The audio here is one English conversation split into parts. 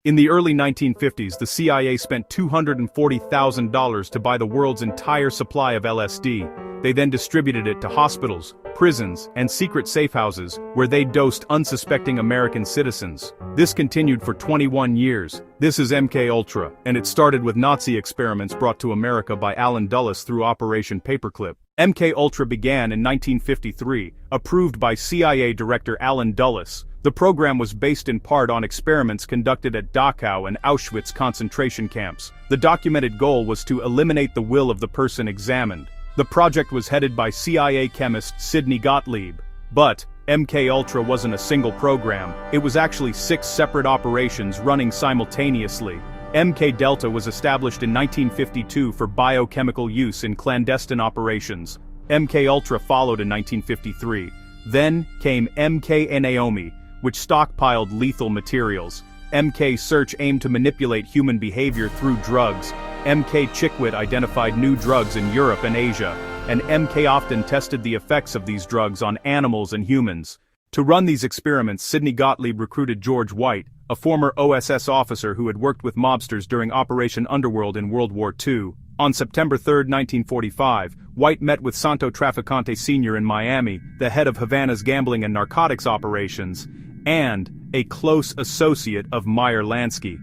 In the early 1950s, the CIA spent $240,000 to buy the world's entire supply of LSD. They then distributed it to hospitals, prisons, and secret safehouses, where they dosed unsuspecting American citizens. This continued for 21 years. This is MKUltra, and it started with Nazi experiments brought to America by Allen Dulles through Operation Paperclip. MKUltra began in 1953, approved by CIA Director Allen Dulles. The program was based in part on experiments conducted at Dachau and Auschwitz concentration camps. The documented goal was to eliminate the will of the person examined. The project was headed by CIA chemist Sidney Gottlieb. But MKUltra wasn't a single program. It was actually 6 separate operations running simultaneously. MKDelta was established in 1952 for biochemical use in clandestine operations. MKUltra followed in 1953. Then came MKNaomi, which stockpiled lethal materials. MKSearch aimed to manipulate human behavior through drugs. MKChickwit identified new drugs in Europe and Asia, and MKOften tested the effects of these drugs on animals and humans. To run these experiments, Sidney Gottlieb recruited George White, a former OSS officer who had worked with mobsters during Operation Underworld in World War II. On September 3, 1945, White met with Santo Trafficante Sr. in Miami, the head of Havana's gambling and narcotics operations, and a close associate of Meyer Lansky.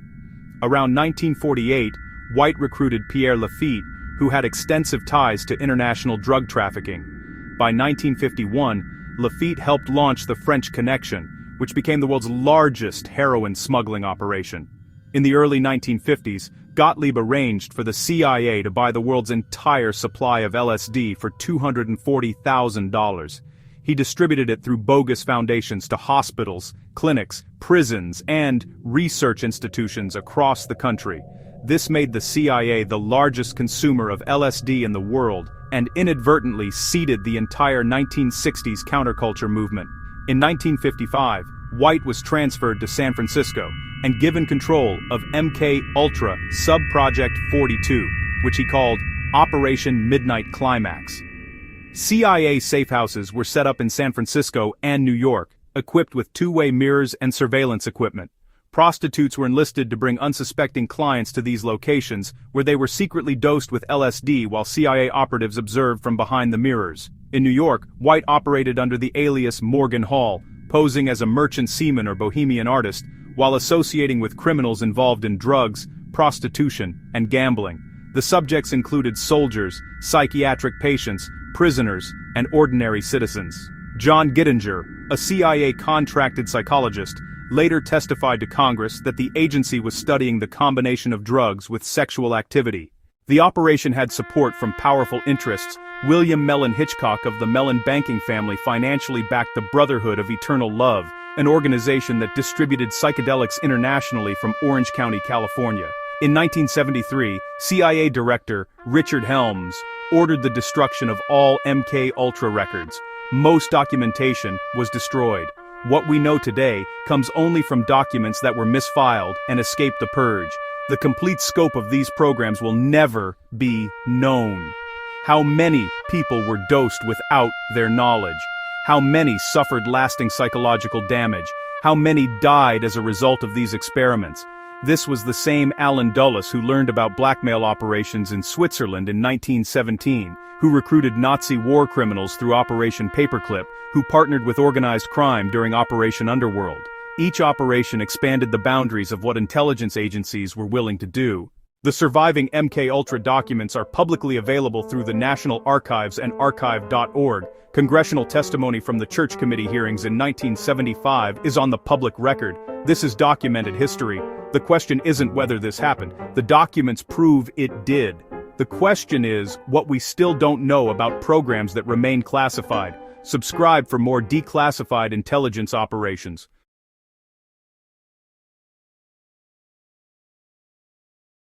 Around 1948, White recruited Pierre Lafitte, who had extensive ties to international drug trafficking. By 1951, Lafitte helped launch the French Connection, which became the world's largest heroin smuggling operation. In the early 1950s, Gottlieb arranged for the CIA to buy the world's entire supply of LSD for $240,000. He distributed it through bogus foundations to hospitals, clinics, prisons, and research institutions across the country. This made the CIA the largest consumer of LSD in the world, and inadvertently seeded the entire 1960s counterculture movement. In 1955, White was transferred to San Francisco and given control of MKUltra Sub-Project 42, which he called Operation Midnight Climax. CIA safehouses were set up in San Francisco and New York, equipped with two-way mirrors and surveillance equipment. Prostitutes were enlisted to bring unsuspecting clients to these locations, where they were secretly dosed with LSD while CIA operatives observed from behind the mirrors. In New York, White operated under the alias Morgan Hall, posing as a merchant seaman or bohemian artist, while associating with criminals involved in drugs, prostitution, and gambling. The subjects included soldiers, psychiatric patients, prisoners, and ordinary citizens. John Gittinger, a CIA contracted psychologist, later testified to Congress that the agency was studying the combination of drugs with sexual activity. The operation had support from powerful interests. William Mellon Hitchcock of the Mellon banking family financially backed the Brotherhood of Eternal Love, an organization that distributed psychedelics internationally from Orange County, California. In 1973, CIA Director Richard Helms ordered the destruction of all MKUltra records. Most documentation was destroyed. What we know today comes only from documents that were misfiled and escaped the purge. The complete scope of these programs will never be known. How many people were dosed without their knowledge? How many suffered lasting psychological damage? How many died as a result of these experiments? This was the same Allen Dulles who learned about blackmail operations in Switzerland in 1917, who recruited Nazi war criminals through Operation Paperclip, who partnered with organized crime during Operation Underworld. Each operation expanded the boundaries of what intelligence agencies were willing to do. The surviving MKUltra documents are publicly available through the National Archives and archive.org. Congressional testimony from the Church Committee hearings in 1975 is on the public record. This is documented history. The question isn't whether this happened. The documents prove it did. The question is what we still don't know about programs that remain classified. Subscribe for more declassified intelligence operations.